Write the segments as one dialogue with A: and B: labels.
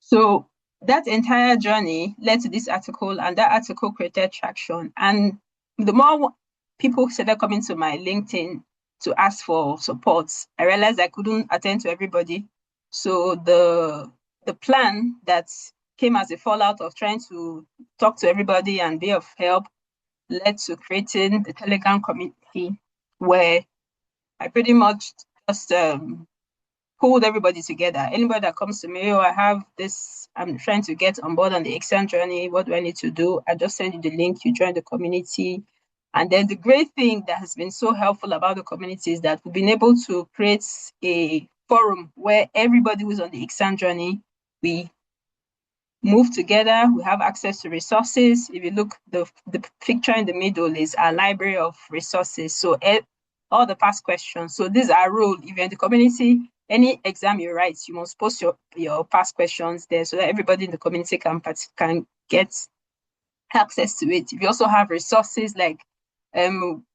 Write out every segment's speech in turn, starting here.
A: So that entire journey led to this article, and that article created traction. And the more people started coming to my LinkedIn to ask for support, I realized I couldn't attend to everybody. So the plan that came as a fallout of trying to talk to everybody and be of help led to creating the Telegram community, where I pretty much just pulled everybody together. Anybody that comes to me, oh, I have this, I'm trying to get on board on the ICSAN journey. What do I need to do? I just send you the link, you join the community. And then the great thing that has been so helpful about the community is that we've been able to create a forum where everybody who's on the ICSAN journey, we move together, we have access to resources. If you look, the picture in the middle is our library of resources. So all the past questions. So these are rule. If you're in the community, any exam you write, you must post your past questions there so that everybody in the community can get access to it. If you also have resources like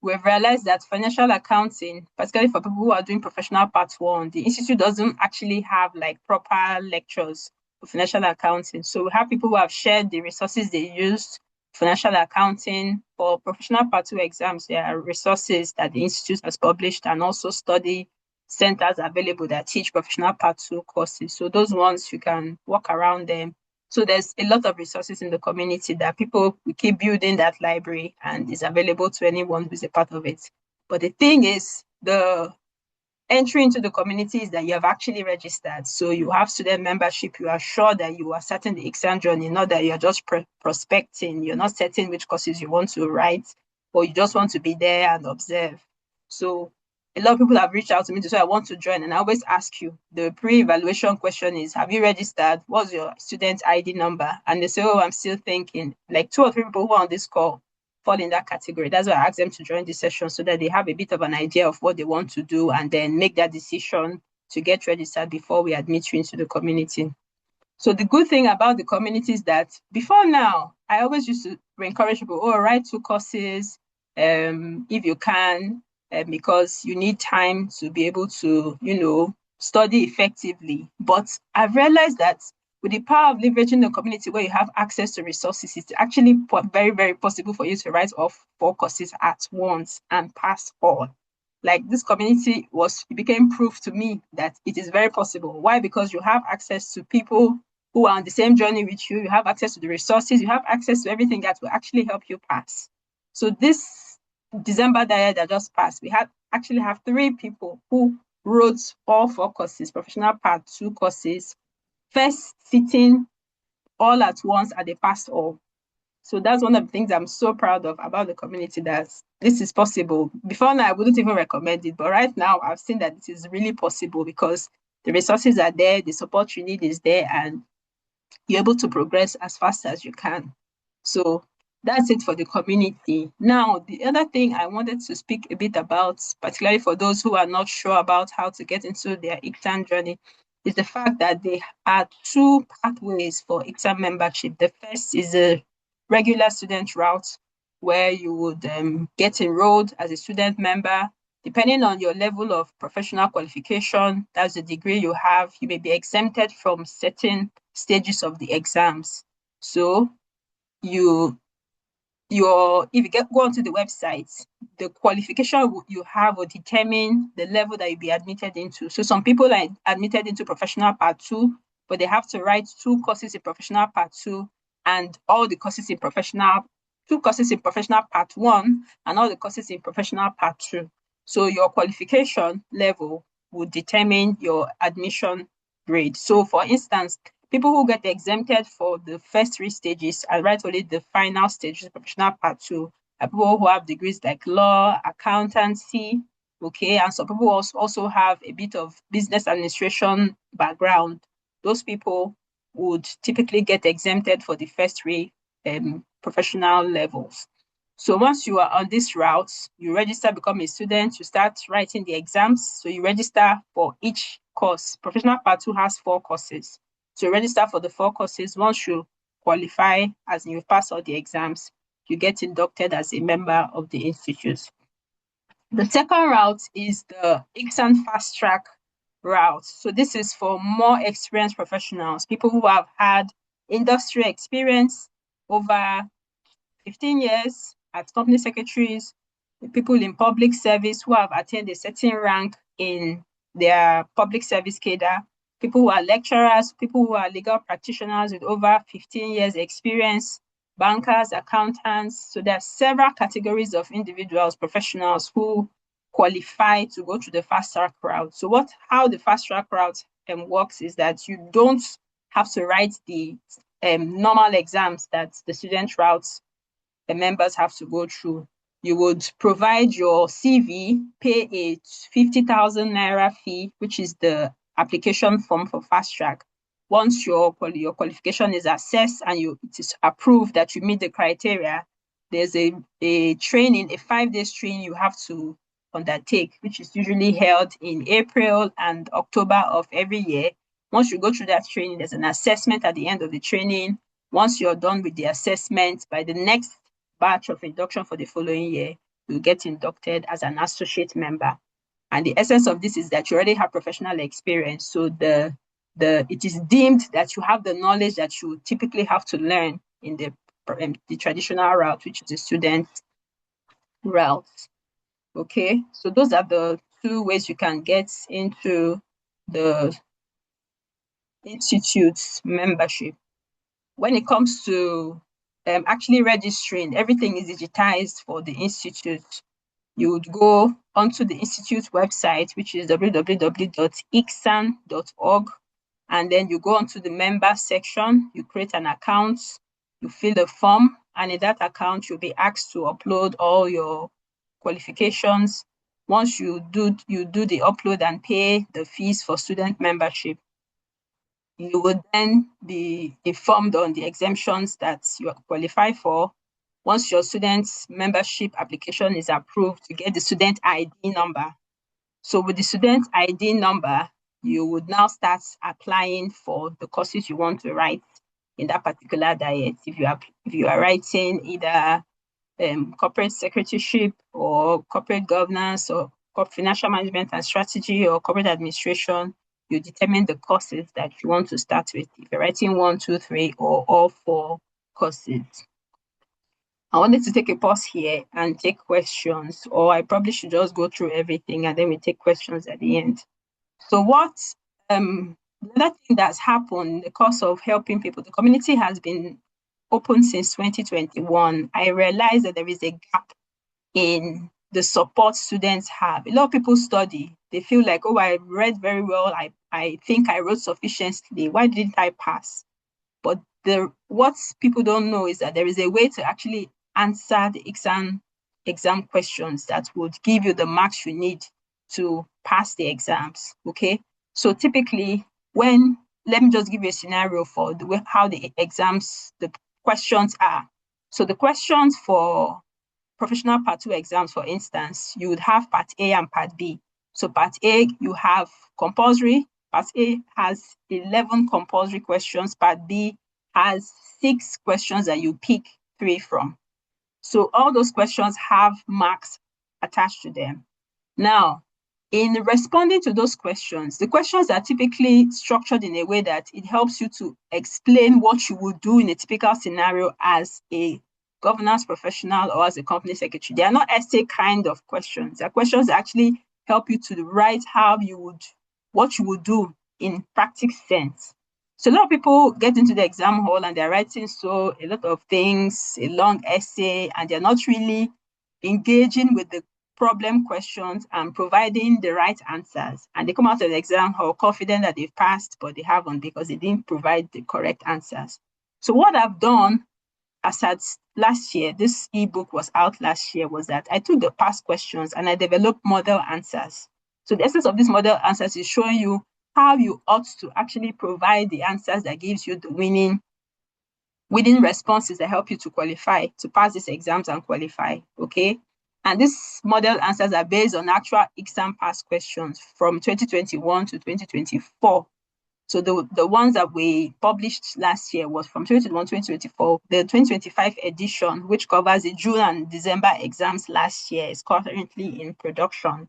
A: we've realized that financial accounting, particularly for people who are doing professional part one, the institute doesn't actually have like proper lectures for financial accounting. So we have people who have shared the resources they used financial accounting. For professional part two exams. There are resources that the institute has published and also study centers available that teach professional part two courses. So those ones you can walk around them. So there's a lot of resources in the community that people, we keep building that library and is available to anyone who's a part of it. But the thing is, the entry into the community is that you have actually registered. So you have student membership. You are sure that you are starting the exam journey, not that you're just prospecting. You're not certain which courses you want to write, or you just want to be there and observe. So a lot of people have reached out to me to say, I want to join. And I always ask you, the pre-evaluation question is, have you registered? What's your student ID number? And they say, oh, I'm still thinking. Like 2 or 3 people who are on this call fall in that category. That's why I ask them to join the session so that they have a bit of an idea of what they want to do and then make that decision to get registered before we admit you into the community. So the good thing about the community is that before now, I always used to encourage people, oh, write 2 courses if you can, because you need time to be able to, study effectively. But I've realized that with the power of leveraging the community where you have access to resources, it's actually very, very possible for you to write off 4 courses at once and pass all. Like this community it became proof to me that it is very possible. Why? Because you have access to people who are on the same journey with you. You have access to the resources. You have access to everything that will actually help you pass. So this December diet that just passed, we actually have 3 people who wrote all 4 courses, professional part 2 courses, first sitting all at once and they passed all. So that's one of the things I'm so proud of about the community, that this is possible. Before now, I wouldn't even recommend it, but right now I've seen that it is really possible because the resources are there, the support you need is there, and you're able to progress as fast as you can. So that's it for the community. Now, the other thing I wanted to speak a bit about, particularly for those who are not sure about how to get into their ICSAN journey, is the fact that there are 2 pathways for ICSAN membership. The first is a regular student route where you would get enrolled as a student member. Depending on your level of professional qualification, that's the degree you have, you may be exempted from certain stages of the exams. So if you go onto the website, the qualification you have will determine the level that you'll be admitted into. So some people are admitted into professional part 2, but they have to write 2 courses in professional part 2 and all the courses in professional, 2 courses in professional part 1 and all the courses in professional part 2. So your qualification level will determine your admission grade. So for instance, people who get exempted for the first 3 stages and write only the final stage, professional part 2, are people who have degrees like law, accountancy, okay, and some people also have a bit of business administration background. Those people would typically get exempted for the first 3 professional levels. So once you are on this route, you register, become a student, you start writing the exams. So you register for each course. Professional part 2 has 4 courses. So register for the 4 courses. Once you qualify, as you pass all the exams, you get inducted as a member of the institute. The second route is the ICSAN Fast Track route. So this is for more experienced professionals, people who have had industry experience over 15 years as company secretaries, people in public service who have attained a certain rank in their public service cadre, people who are lecturers, people who are legal practitioners with over 15 years experience, bankers, accountants. So there are several categories of individuals, professionals who qualify to go to the fast track route. So how the fast track route works is that you don't have to write the normal exams that the student routes the members have to go through. You would provide your CV, pay a 50,000 naira fee, which is the application form for fast track. Once your qualification is assessed and it is approved that you meet the criteria, there's a training, a 5-day training you have to undertake, which is usually held in April and October of every year. Once you go through that training, there's an assessment at the end of the training. Once you're done with the assessment, by the next batch of induction for the following year, you get inducted as an associate member. And the essence of this is that you already have professional experience. So it is deemed that you have the knowledge that you typically have to learn in the traditional route, which is the student route. Okay, so those are the two ways you can get into the institute's membership. When it comes to actually registering, everything is digitized for the institute. You would go onto the institute website, which is www.icsan.org, and then you go onto the member section, you create an account, you fill the form, and in that account, you'll be asked to upload all your qualifications. Once you do the upload and pay the fees for student membership, you would then be informed on the exemptions that you qualify for. Once your student membership application is approved, you get the student ID number. So with the student ID number, you would now start applying for the courses you want to write in that particular diet. If you are writing either corporate secretaryship or corporate governance or financial management and strategy or corporate administration, you determine the courses that you want to start with. If you're writing 1, 2, 3, or all 4 courses. I wanted to take a pause here and take questions, or I probably should just go through everything and then we take questions at the end. So the other thing that's happened in the course of helping people, the community has been open since 2021. I realized that there is a gap in the support students have. A lot of people study. They feel like, oh, I read very well. I think I wrote sufficiently. Why didn't I pass? But what people don't know is that there is a way to actually answer the exam questions that would give you the marks you need to pass the exams. Okay. So typically, let me just give you a scenario for how the questions are. So the questions for professional part 2 exams, for instance, you would have part A and part B. So part A, you have compulsory. Part A has 11 compulsory questions. Part B has 6 questions that you pick 3 from. So all those questions have marks attached to them. Now, in responding to those questions, the questions are typically structured in a way that it helps you to explain what you would do in a typical scenario as a governance professional or as a company secretary. They are not essay kind of questions. They are questions that actually help you to write what you would do in practical sense. So a lot of people get into the exam hall and they're writing a lot of things, a long essay, and they're not really engaging with the problem questions and providing the right answers. And they come out of the exam hall confident that they've passed, but they haven't because they didn't provide the correct answers. So what I've done as at last year, this ebook was out last year, was that I took the past questions and I developed model answers. So the essence of these model answers is showing you how you ought to actually provide the answers that gives you the winning responses that help you to qualify, to pass these exams and qualify, okay? And these model answers are based on actual ICSAN past questions from 2021 to 2024. So the ones that we published last year was from 2021 to 2024. The 2025 edition, which covers the June and December exams last year, is currently in production.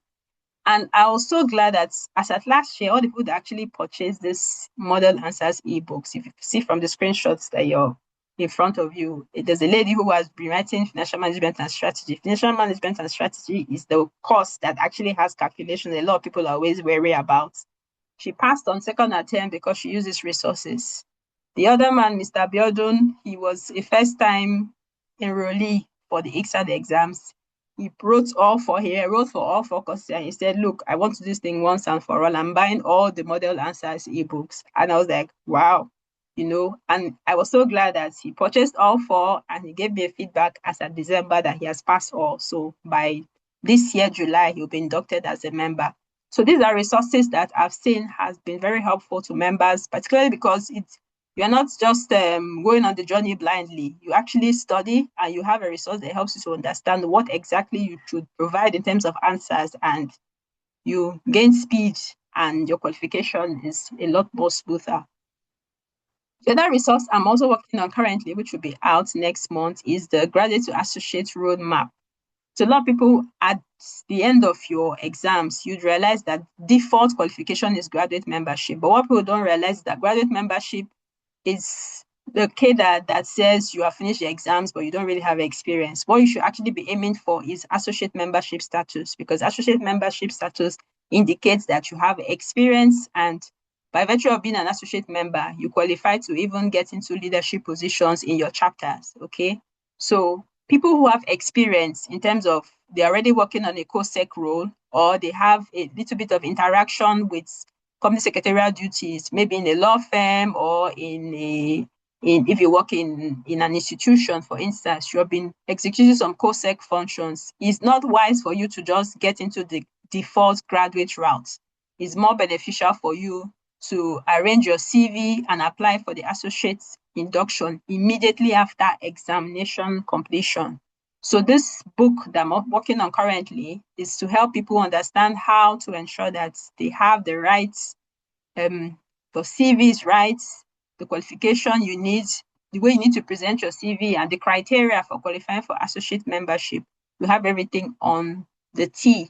A: And I was so glad that as at last year, all the people that actually purchased this model answers ebooks, if you see from the screenshots that you're in front of you, there's a lady who has been writing financial management and strategy. Financial management and strategy is the course that actually has calculations a lot of people are always wary about. She passed on second attempt because she uses resources. The other man, Mr. Biodun, he was a first-time enrollee for the ICSAN exams. He wrote for all four courses, and he said, look, I want to do this thing once and for all. I'm buying all the model answers ebooks. And I was like, wow, and I was so glad that he purchased all four and he gave me a feedback as of December that he has passed all. So by this year, July, he'll be inducted as a member. So these are resources that I've seen has been very helpful to members, particularly because you're not just going on the journey blindly. You actually study and you have a resource that helps you to understand what exactly you should provide in terms of answers, and you gain speed and your qualification is a lot more smoother. The other resource I'm also working on currently, which will be out next month, is the Graduate to Associate Roadmap. So a lot of people at the end of your exams, you'd realize that default qualification is graduate membership. But what people don't realize is that graduate membership is the cadre that says you have finished your exams, but you don't really have experience. What you should actually be aiming for is associate membership status, because associate membership status indicates that you have experience, and by virtue of being an associate member, you qualify to even get into leadership positions in your chapters, okay? So people who have experience in terms of they're already working on a COSEC role, or they have a little bit of interaction with company secretarial duties, maybe in a law firm or if you work in an institution, for instance, you have been executing some COSEC functions. It's not wise for you to just get into the default graduate route. It's more beneficial for you to arrange your CV and apply for the associate induction immediately after examination completion. So this book that I'm working on currently is to help people understand how to ensure that they have the right, the CVs right, the qualification you need, the way you need to present your CV, and the criteria for qualifying for associate membership. You have everything on the T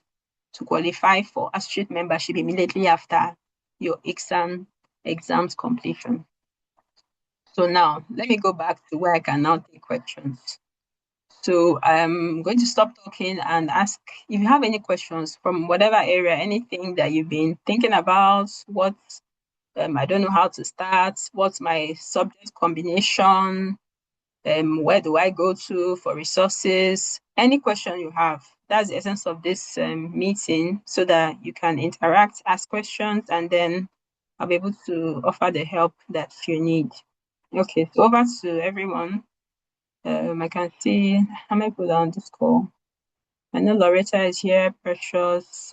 A: to qualify for associate membership immediately after your exams completion. So now let me go back to where I can now take questions. So I'm going to stop talking and ask if you have any questions from whatever area, anything that you've been thinking about, what I don't know how to start, what's my subject combination, where do I go to for resources, any question you have. That's the essence of this meeting, so that you can interact, ask questions, and then I'll be able to offer the help that you need. Okay, so over to everyone. I can see how many people are on this call. I know Loretta is here, Precious,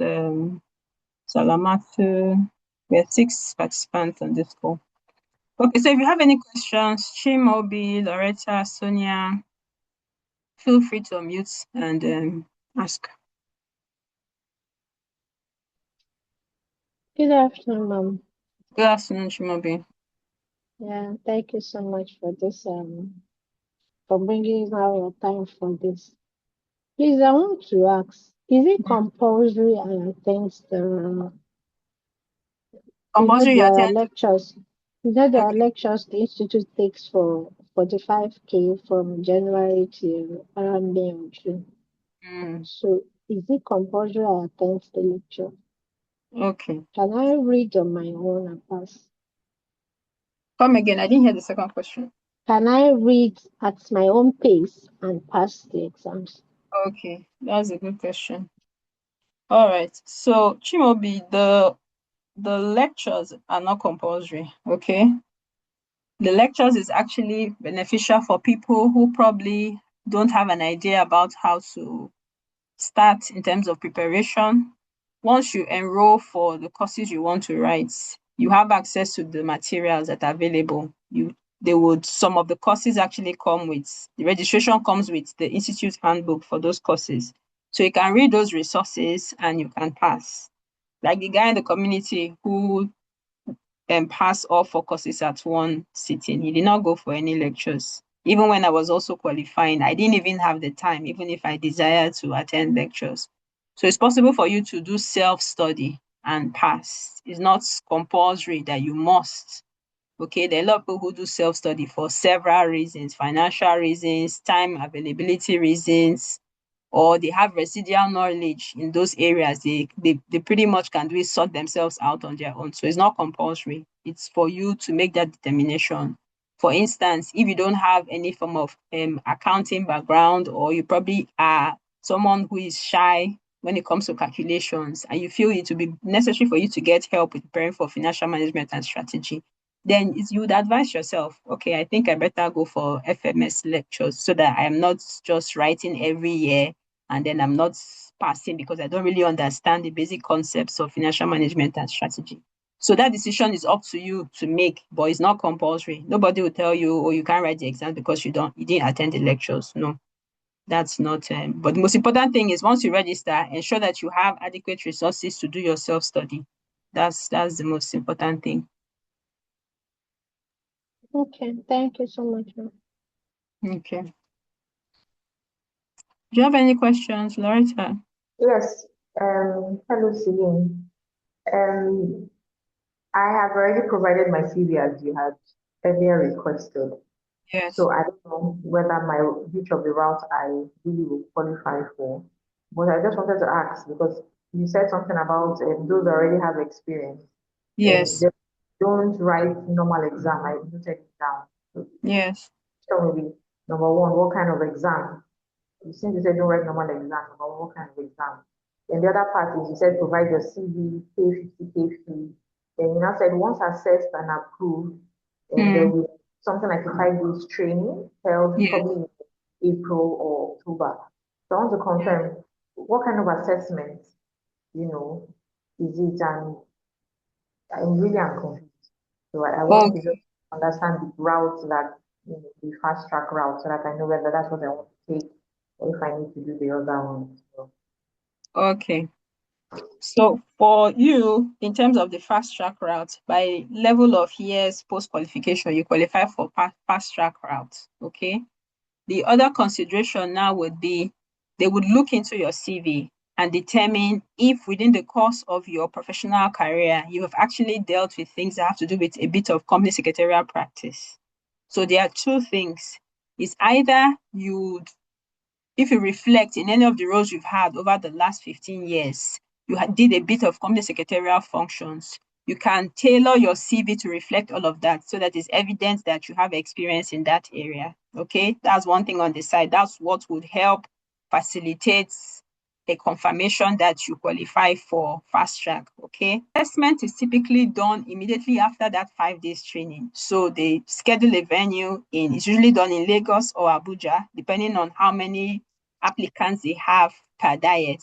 A: Salamatu. We have 6 participants on this call. Okay, so if you have any questions, Chimobi, Loretta, Sonia, feel free to unmute and ask.
B: Good afternoon, ma'am.
A: Good afternoon, Chimobi.
B: Yeah, thank you so much for this, for bringing out your time for this. Please, I want to ask, is it compulsory I attend
A: Compulsory you
B: there are
A: attend.
B: lectures, there are
A: Okay.
B: lectures the Institute takes for 45K from January to around May or June. So, is it compulsory I attend the lecture?
A: Okay.
B: Can I read on my own and pass?
A: Come again. I didn't hear the second question.
B: Can I read at my own pace and pass the exams?
A: Okay, that's a good question. All right. So Chimobi, the lectures are not compulsory. Okay. The lectures is actually beneficial for people who probably don't have an idea about how to start in terms of preparation. Once you enroll for the courses you want to write, you have access to the materials that are available. Some of the courses actually come with, the registration comes with the Institute handbook for those courses. So you can read those resources and you can pass. Like the guy in the community who pass all 4 courses at one sitting. He did not go for any lectures. Even when I was also qualifying, I didn't even have the time, even if I desired to attend lectures. So it's possible for you to do self-study and pass. It's not compulsory that you must. Okay, there are a lot of people who do self-study for several reasons, financial reasons, time availability reasons, or they have residual knowledge in those areas. They pretty much can do it, sort themselves out on their own. So it's not compulsory. It's for you to make that determination. For instance, if you don't have any form of accounting background, or you probably are someone who is shy when it comes to calculations, and you feel it to be necessary for you to get help with preparing for financial management and strategy, then you would advise yourself, okay, I think I better go for FMS lectures so that I am not just writing every year and then I'm not passing because I don't really understand the basic concepts of financial management and strategy. So that decision is up to you to make, but it's not compulsory. Nobody will tell you, oh, you can't write the exam because you didn't attend the lectures. No, that's not. But the most important thing is once you register, ensure that you have adequate resources to do your self study. That's the most important thing.
B: Okay, thank you so much, ma'am.
A: Okay. Do you have any questions, Loretta?
C: Yes. Hello, Celine. Um, I have already provided my CV as you had earlier requested.
A: Yes.
C: So I don't know whether which of the routes I really will qualify for. But I just wanted to ask because you said something about those that already have experience.
A: Yes.
C: They don't write normal exam. I noted it down.
A: Yes.
C: So maybe number one, what kind of exam? Since you said don't write normal exam, number one, what kind of exam? And the other part is you said provide your CV, pay 50K fee. Then you now said once assessed and approved, and there
A: Mm.
C: will be something like a 5 days training held
A: Yes.
C: probably in April or October. So I want to confirm what kind of assessment, is it? And I'm really confused. So I want to
A: Okay.
C: just understand the route that, the fast track route so that I know whether that's what I want to take or if I need to do the other one. So,
A: Okay. So for you, in terms of the fast track route, by level of years post qualification, you qualify for fast track route. Okay. The other consideration now would be they would look into your CV and determine if within the course of your professional career, you have actually dealt with things that have to do with a bit of company secretarial practice. So there are two things. It's either if you reflect in any of the roles you've had over the last 15 years, you did a bit of company secretarial functions. You can tailor your CV to reflect all of that so that it's evident that you have experience in that area. Okay, that's one thing on the side. That's what would help facilitate a confirmation that you qualify for fast track. Okay, assessment is typically done immediately after that 5 days training. So they schedule a venue it's usually done in Lagos or Abuja, depending on how many applicants they have per diet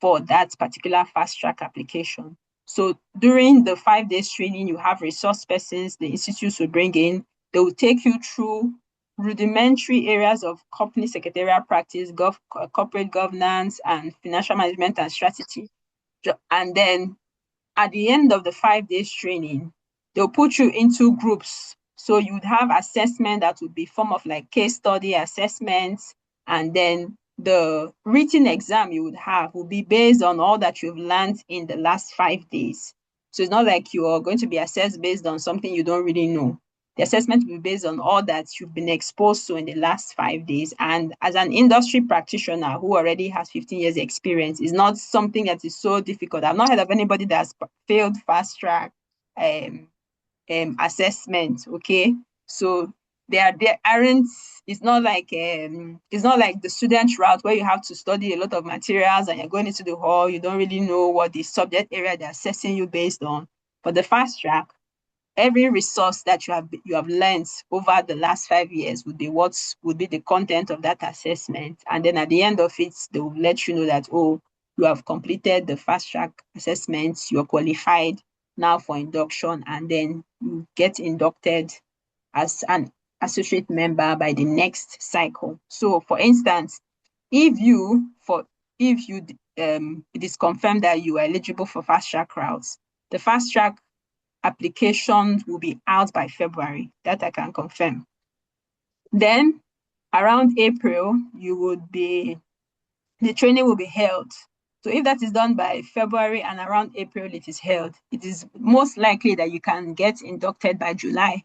A: for that particular fast track application. So during the 5 days training, you have resource persons the institutes will bring in. They will take you through rudimentary areas of company secretarial practice, corporate governance, and financial management and strategy. And then at the end of the 5 days training, they'll put you into groups. So you'd have assessment that would be form of like case study assessments, and then the written exam you would have will be based on all that you've learned in the last 5 days. So it's not like you are going to be assessed based on something you don't really know. The assessment will be based on all that you've been exposed to in the last 5 days. And as an industry practitioner who already has 15 years experience, it's not something that is so difficult. I've not heard of anybody that's failed fast track assessment. Okay. So there aren't it's not like the student route where you have to study a lot of materials and you're going into the hall, you don't really know what the subject area they're assessing you based on. For the fast track, every resource that you have learned over the last 5 years would be the content of that assessment. And then at the end of it, they will let you know that, oh, you have completed the fast track assessments, you're qualified now for induction, and then you get inducted as an associate member by the next cycle. So for instance, if it is confirmed that you are eligible for fast track routes, the fast track applications will be out by February. That I can confirm. Then around April, the training will be held. So if that is done by February and around April it is held, it is most likely that you can get inducted by July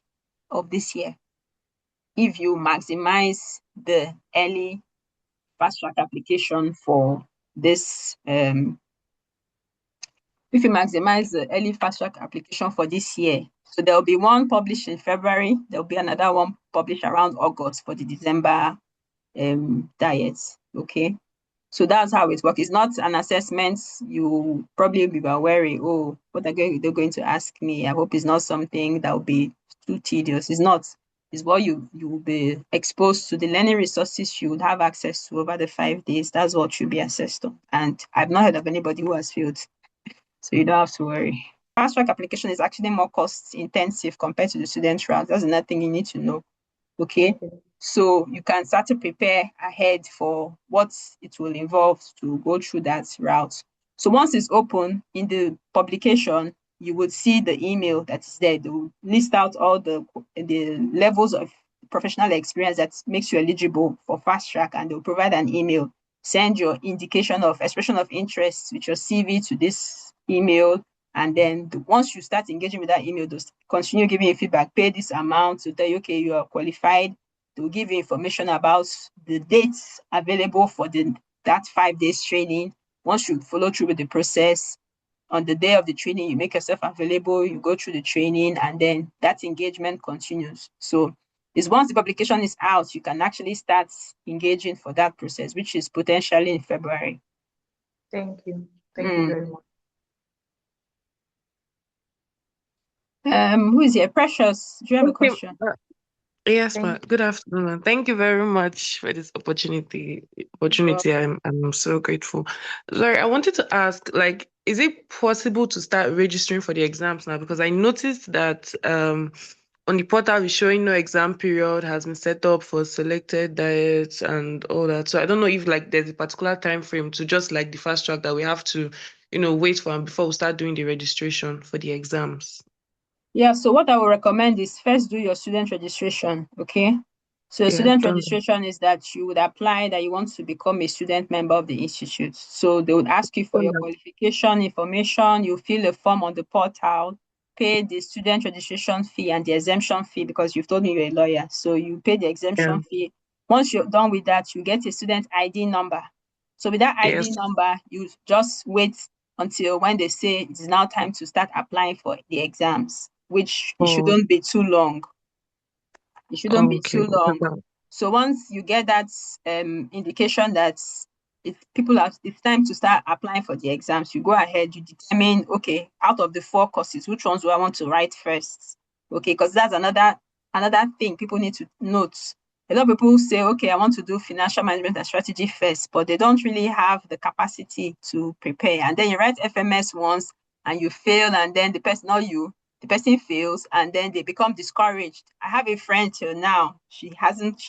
A: of this year if you maximize the early fast track application for this if you maximize the early fast track application for this year. So there will be one published in February, there will be another one published around August for the December diets. Okay. So that's how it works. It's not an assessment. You probably be wary, oh, what are they're going to ask me? I hope it's not something that will be too tedious. It's not. It's what you will be exposed to, the learning resources you would have access to over the 5 days. That's what you'll be assessed on. And I've not heard of anybody who has failed. So you don't have to worry. Fast track application is actually more cost intensive compared to the student route. That's another thing you need to know. Okay. So you can start to prepare ahead for what it will involve to go through that route. So once it's open in the publication, you would see the email that is there. They will list out all the levels of professional experience that makes you eligible for fast track, and they'll provide an email. Send your indication of expression of interest with your CV to this email. And then once you start engaging with that email, they'll continue giving you feedback, pay this amount to tell you, okay, you are qualified. They'll give you information about the dates available for that 5 days training. Once you follow through with the process, on the day of the training, you make yourself available, you go through the training, and then that engagement continues. So it's once the publication is out, you can actually start engaging for that process, which is potentially in February.
C: Thank you. Thank you very much.
A: Who is here? Precious, do you have a question?
D: Yes, ma'am. Good afternoon. Thank you very much for this opportunity. I'm so grateful. Sorry, I wanted to ask, like, is it possible to start registering for the exams now? Because I noticed that on the portal it's showing no exam period has been set up for selected diets and all that. So I don't know if like there's a particular time frame to just like the fast track that we have to, wait for before we start doing the registration for the exams.
A: Yeah, so what I would recommend is first do your student registration, okay? So student registration is that you would apply that you want to become a student member of the institute. So they would ask you for your qualification information, you fill a form on the portal, pay the student registration fee and the exemption fee, because you've told me you're a lawyer. So you pay the exemption fee. Once you're done with that, you get a student ID number. So with that ID number, you just wait until when they say it's now time to start applying for the exams, which it shouldn't be too long. It shouldn't be too long. So once you get that indication that it's time to start applying for the exams, you go ahead, you determine, okay, out of the 4 courses, which ones do I want to write first? Okay, because that's another thing people need to note. A lot of people say, okay, I want to do financial management and strategy first, but they don't really have the capacity to prepare. And then you write FMS once and you fail, and then the person fails, and then they become discouraged. I have a friend till now, she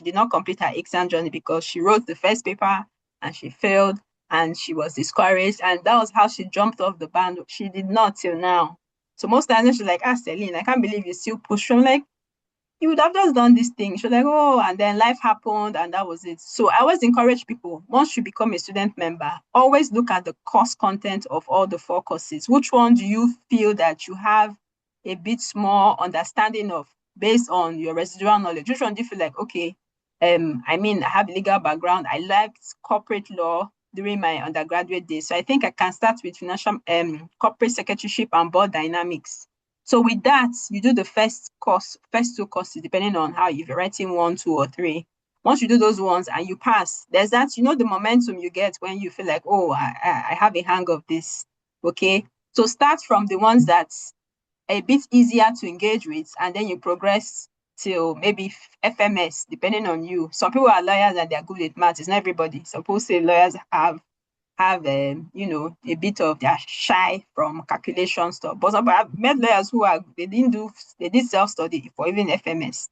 A: did not complete her ICSAN journey because she wrote the first paper and she failed and she was discouraged. And that was how she jumped off the band. She did not till now. So most times she's like, Celine, I can't believe you still push. I'm like, you would have just done this thing. She's like, oh, and then life happened and that was it. So I always encourage people, once you become a student member, always look at the course content of all the 4 courses. Which one do you feel that you have a bit more understanding of based on your residual knowledge? Which one do you feel like, okay, I have legal background. I liked corporate law during my undergraduate days. So I think I can start with financial corporate secretaryship and board dynamics. So with that, you do the first 2 courses, depending on how you're writing 1, 2, or 3. Once you do those ones and you pass, there's that, the momentum you get when you feel like, oh, I have a hang of this. Okay. So start from the ones that's a bit easier to engage with, and then you progress till maybe FMS, depending on you. Some people are lawyers and they're good at maths. It's not everybody. Some people say lawyers have a bit of, they're shy from calculation stuff. But I've met lawyers who they did self-study for even FMS.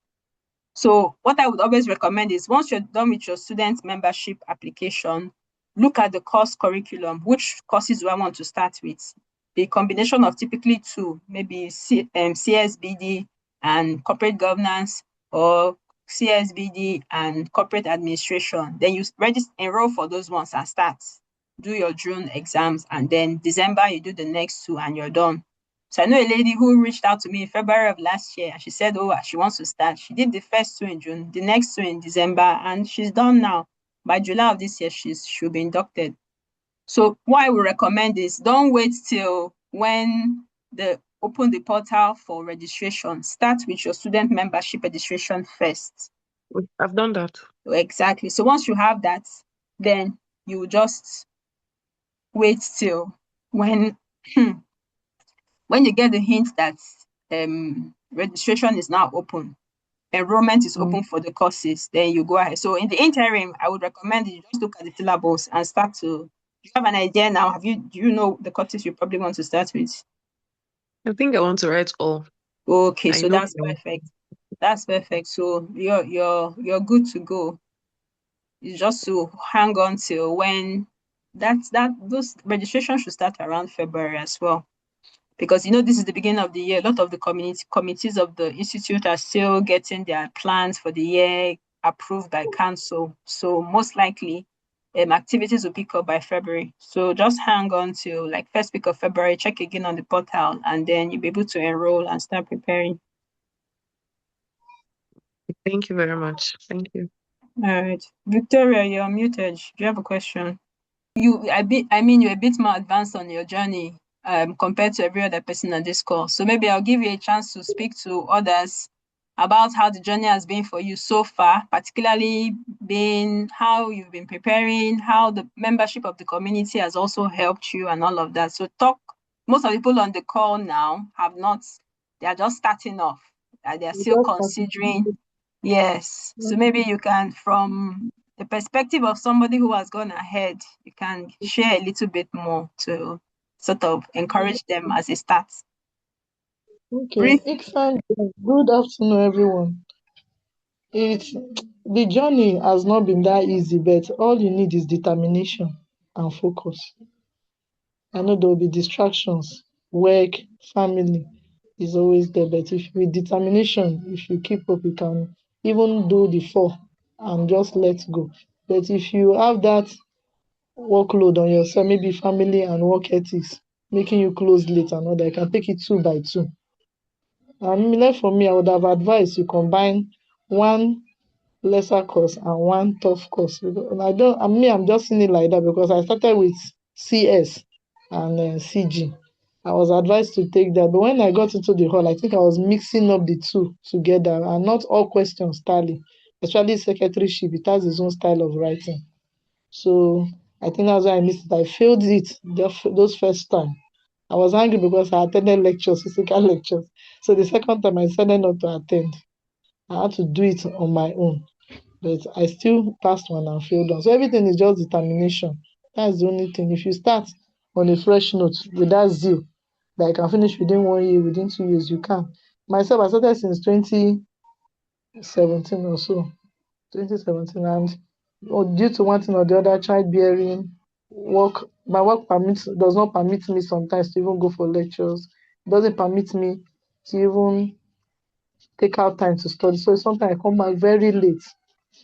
A: So what I would always recommend is once you're done with your student membership application, look at the course curriculum. Which courses do I want to start with? A combination of typically 2, maybe CSBD and corporate governance, or CSBD and corporate administration. Then you enroll for those ones and start. do your June exams, and then December you do the next 2 and you're done. So I know a lady who reached out to me in February of last year and she said, oh, she wants to start. She did the first 2 in June, the next 2 in December, and she's done now. By July of this year, she'll be inducted. So what I would recommend is don't wait till when they open the portal for registration. Start with your student membership registration first.
D: I've done that.
A: Exactly. So once you have that, then you just wait till when when you get the hint that registration is now open, enrollment is open for the courses, then you go ahead. So in the interim, I would recommend you just look at the syllabus and start to. Do you have an idea now? Do you know the courses you probably want to start with?
D: I think I want to write all.
A: Okay,
D: I
A: so
D: know.
A: that's perfect. That's perfect. So you're good to go. It's just to hang on till when those registrations should start around February as well. Because this is the beginning of the year. A lot of the committees of the institute are still getting their plans for the year approved by council. So most likely activities will pick up by February. So just hang on till like first week of February, check again on the portal, and then you'll be able to enroll and start preparing.
D: Thank you very much. Thank you.
A: All right. Victoria, you're muted. Do you have a question? You're a bit more advanced on your journey compared to every other person on this call. So maybe I'll give you a chance to speak to others about how the journey has been for you so far, particularly being how you've been preparing, how the membership of the community has also helped you and all of that. So most of the people on the call now they are just starting off. They are still considering. Yes. So maybe you can, from the perspective of somebody who has gone ahead, you can share a little bit more to sort of encourage them as they start.
B: Okay, ICSAN, good afternoon, everyone. The journey has not been that easy, but all you need is determination and focus. I know there will be distractions, work, family is always there, but if with determination, if you keep up, you can even do the 4 and just let go. But if you have that workload on yourself, maybe family and work ethics, making you close late and all that, you can take it 2 by 2. And for me, I would have advised you combine one lesser course and one tough course. And I'm just seeing it like that because I started with CS and CG. I was advised to take that, but when I got into the hall, I think I was mixing up the 2 together, and not all questions tally. Especially secretaryship, it has its own style of writing. So I think that's why I missed it. I failed it those first time. I was angry because I attended lectures, physical lectures. So the second time I decided not to attend. I had to do it on my own. But I still passed one and failed one. So everything is just determination. That's the only thing. If you start on a fresh note with that zeal, that you can finish within 1 year, within 2 years, you can. Myself, I started since 2017 or so. 2017, and due to one thing or the other, childbearing, my work does not permit me sometimes to even go for lectures. It doesn't permit me to even take out time to study. So sometimes I come back very late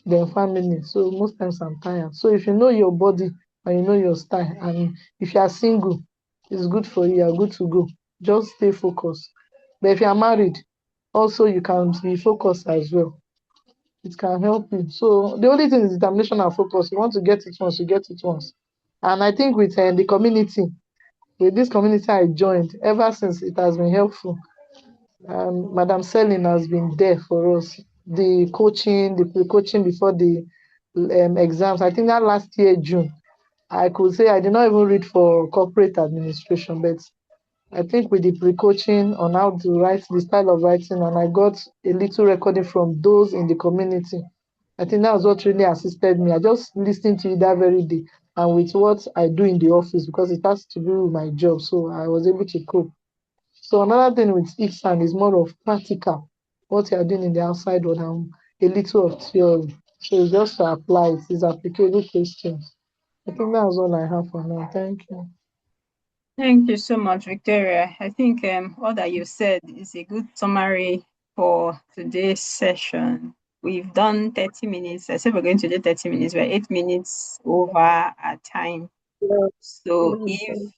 B: than family. So most times I'm tired. So if you know your body and you know your style, and if you are single, it's good for you. You're good to go. Just stay focused. But if you are married, also you can be focused as well. It can help you. So the only thing is determination and focus. You want to get it once, you get it once. And I think with the community, with this community I joined, ever since it has been helpful. Madam Celine has been there for us. The coaching, the pre-coaching before the exams. I think that last year, June, I could say I did not even read for corporate administration, but I think with the pre-coaching on how to write, the style of writing, and I got a little recording from those in the community. I think that was what really assisted me. I just listened to it that very day and with what I do in the office because it has to do with my job. So I was able to cope. So another thing with ICSAN is more of practical, what you are doing in the outside world and a little of theory. So it's just to apply it. It's applicable questions. I think that's all I have for now. Thank you.
A: Thank you so much, Victoria. I think all that you said is a good summary for today's session. We've done 30 minutes. I said we're going to do 30 minutes. We're 8 minutes over our time. So if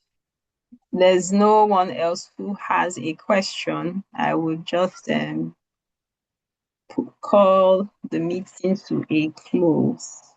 A: there's no one else who has a question, I would just call the meeting to a close.